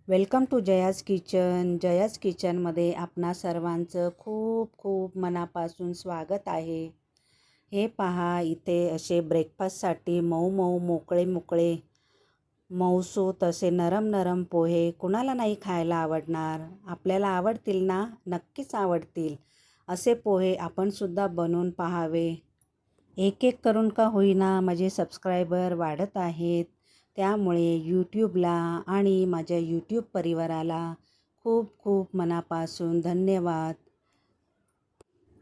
Welcome to Jaya's kitchen. Jaya's किचनमध्ये आपणा सर्वांचं खूप खूप मनापासून स्वागत आहे. हे पहा, इथे असे ब्रेकफास्टसाठी मऊ मऊ मोकळे मोकळे मऊसूत असे नरम नरम पोहे कुणाला नाही खायला आवडणार. आपल्याला आवडतील ना? नक्कीच आवडतील. असे पोहे आपणसुद्धा बनवून पाहावे. एक एक करून का होईना माझे सबस्क्रायबर वाढत आहेत. त्यामुळे यूट्यूबला आणि माझ्या यूट्यूब परिवाराला खूप खूप मनापासून धन्यवाद.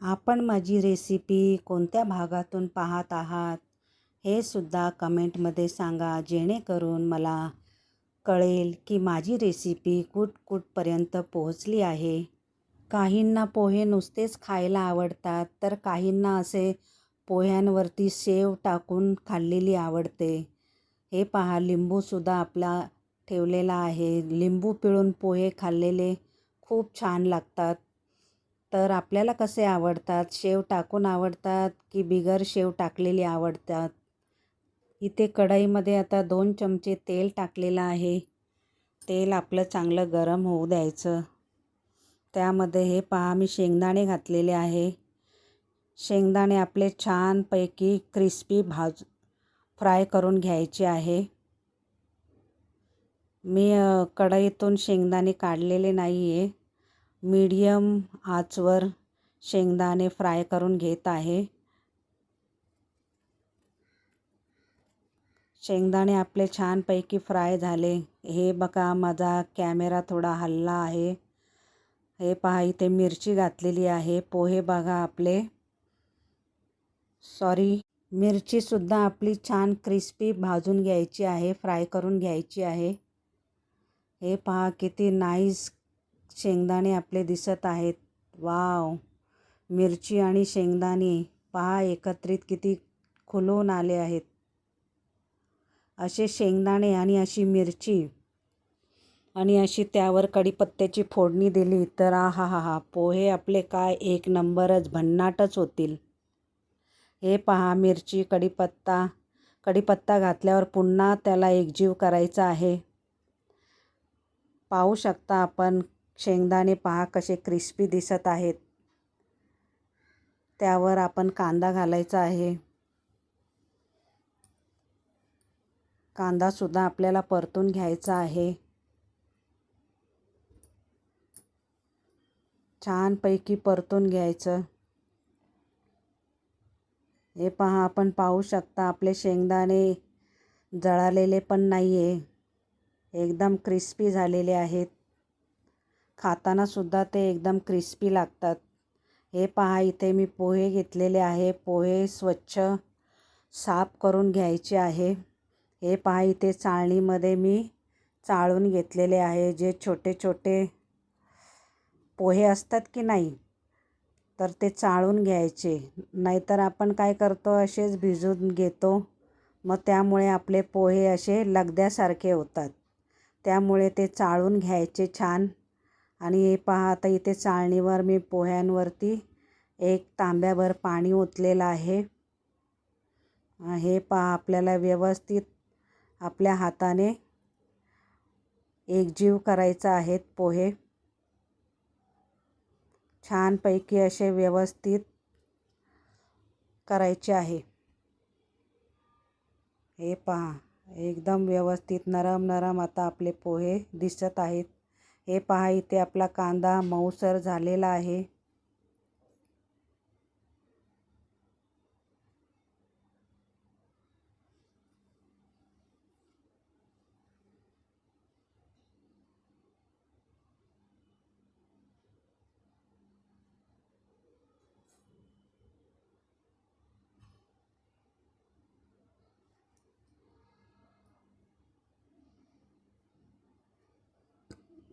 आपण माझी रेसिपी कोणत्या भागातून पाहत आहात हे सुद्धा कमेंटमध्ये सांगा, जेणेकरून मला कळेल की माझी रेसिपी कुठपर्यंत पोहोचली आहे. काहींना पोहे नुसतेच खायला आवडतात, तर काहींना असे पोह्यांवरती शेव टाकून खाल्लेली आवडते. हे पहा, लिंबूसुद्धा आपला ठेवलेला आहे. लिंबू पिळून पोहे खाल्लेले खूप छान लागतात. तर आपल्याला कसे आवडतात? शेव टाकून आवडतात की बिगर शेव टाकलेली आवडतात? इथे कढईमध्ये आता 2 चमचे तेल टाकलेलं आहे. तेल आपलं चांगलं गरम होऊ द्यायचं. त्यामध्ये हे पहा, मी शेंगदाणे घातलेले आहे. शेंगदाणे आपले छानपैकी क्रिस्पी फ्राय करून घ्यायचे आहे. मी कढईतून शेंगदाणे काढलेले नाही आहे. मीडियम आचवर शेंगदाणे फ्राय करून घेत आहे. शेंगदाणे आपले छानपैकी फ्राय झाले. हे बघा, माझा कॅमेरा थोडा हलला आहे. हे पहा, इथे मिरची घातलेली आहे. पोहे बघा आपले, मिरचीसुद्धा आपली छान क्रिस्पी भाजून घ्यायची आहे, फ्राय करून घ्यायची आहे. हे पहा, किती नाईस शेंगदाणे आपले दिसत आहेत. वाव! मिरची आणि शेंगदाणे पहा एकत्रित किती खुलून आले आहेत. असे शेंगदाणे आणि अशी मिरची आणि अशी त्यावर कढीपत्त्याची फोडणी दिली तर आहाहा, पोहे आपले काय एक नंबरच, भन्नाटच होतील. हे पहा, मिरची कढीपत्ता घातल्यावर पुन्हा त्याला एकजीव करायचा आहे. पाहू शकता आपण, शेंगदाणे पहा कसे क्रिस्पी दिसत आहेत. त्यावर आपण कांदा घालायचा आहे. कांदासुद्धा आपल्याला परतून घ्यायचा आहे. छानपैकी परतून घ्यायचं. हे पहा, आपण पाहू शकता आपले शेंगदाणे जळालेले पण नाही आहे, एकदम क्रिस्पी झालेले आहेत. खातानासुद्धा ते एकदम क्रिस्पी लागतात. हे पहा, इथे मी पोहे घेतलेले आहे. पोहे स्वच्छ साफ करून घ्यायचे आहे. हे पहा, इथे चाळणीमध्ये मी चाळून घेतलेले आहे. जे छोटे छोटे पोहे असतात की नाही, तर ते चाळून घ्यायचे. नाहीतर आपण काय करतो, असेच भिजवून घेतो, मग त्यामुळे आपले पोहे असे लगद्यासारखे होतात. त्यामुळे ते चाळून घ्यायचे छान. आणि हे पहा, आता इथे चाळणीवर मी पोह्यांवरती 1 तांब्याभर पाणी ओतलेलं आहे. हे पहा, आपल्याला व्यवस्थित आपल्या हाताने एकजीव करायचा आहेत पोहे. छानपैकी असे व्यवस्थित करायचे आहे. हे पहा, एकदम व्यवस्थित नरम नरम आता आपले पोहे दिसत आहेत. हे पहा, इथे आपला कांदा मऊसर झालेला आहे.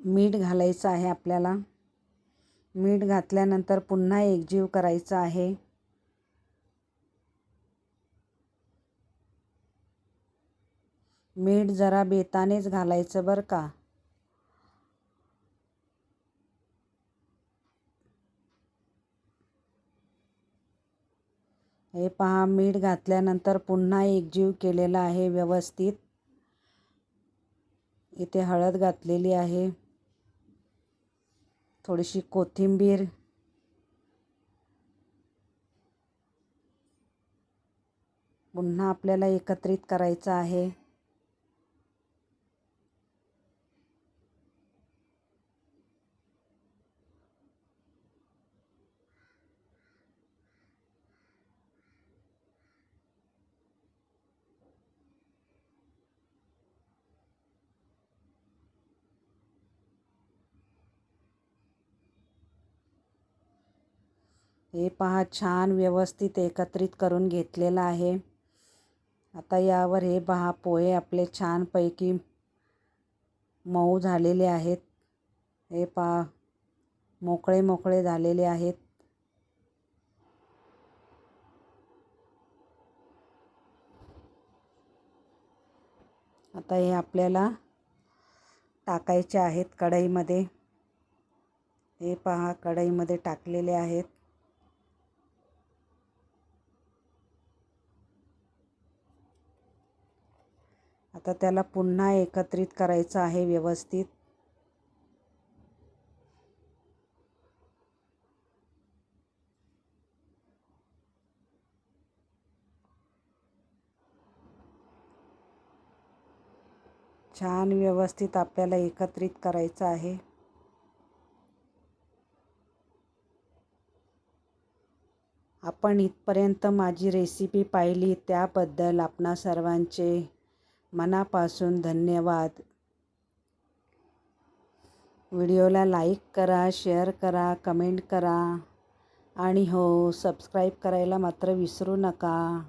मीठ घालायचं आहे आपल्याला. मीठ घातल्यानंतर पुन्हा एकजीव करायचं आहे. मीठ जरा बेतानेच घालायचं बरं का. हे पहा, मीठ घातल्यानंतर पुन्हा एकजीव केलेला आहे व्यवस्थित. इथे हळद घातलेली आहे, थोडीशी कोथिंबीर, पुन्हा आपल्याला एकत्रित करायचं आहे. हे पहा, छान व्यवस्थित एकत्रित करून घेतलेलं आहे. आता यावर हे पहा, पोहे आपले छानपैकी मऊ झालेले आहेत. हे पहा, मोकळे मोकळे झालेले आहेत. आता हे आपल्याला टाकायचे आहेत कढईमध्ये. हे पहा, कढईमध्ये टाकलेले आहेत. आता त्याला पुन्हा एकत्रित करायचं आहे व्यवस्थित. छान व्यवस्थित आपल्याला एकत्रित करायचं आहे. आपण इथपर्यंत माझी रेसिपी पाहिली त्याबद्दल आपणा सर्वांचे मनापासून धन्यवाद. व्हिडिओला लाईक करा, शेअर करा, कमेंट करा आणि हो, सबस्क्राईब करायला मात्र विसरू नका.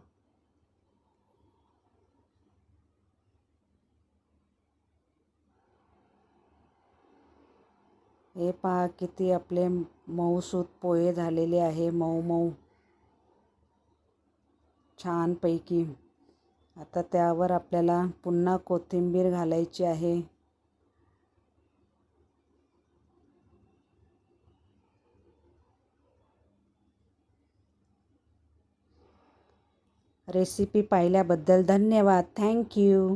हे पहा, किती आपले मऊसूत पोहे झालेले आहे, मऊ मऊ छानपैकी. आता त्यावर आपल्याला पुन्हा कोथिंबीर घालायची आहे. रेसिपी पाहिल्याबद्दल धन्यवाद. थँक्यू.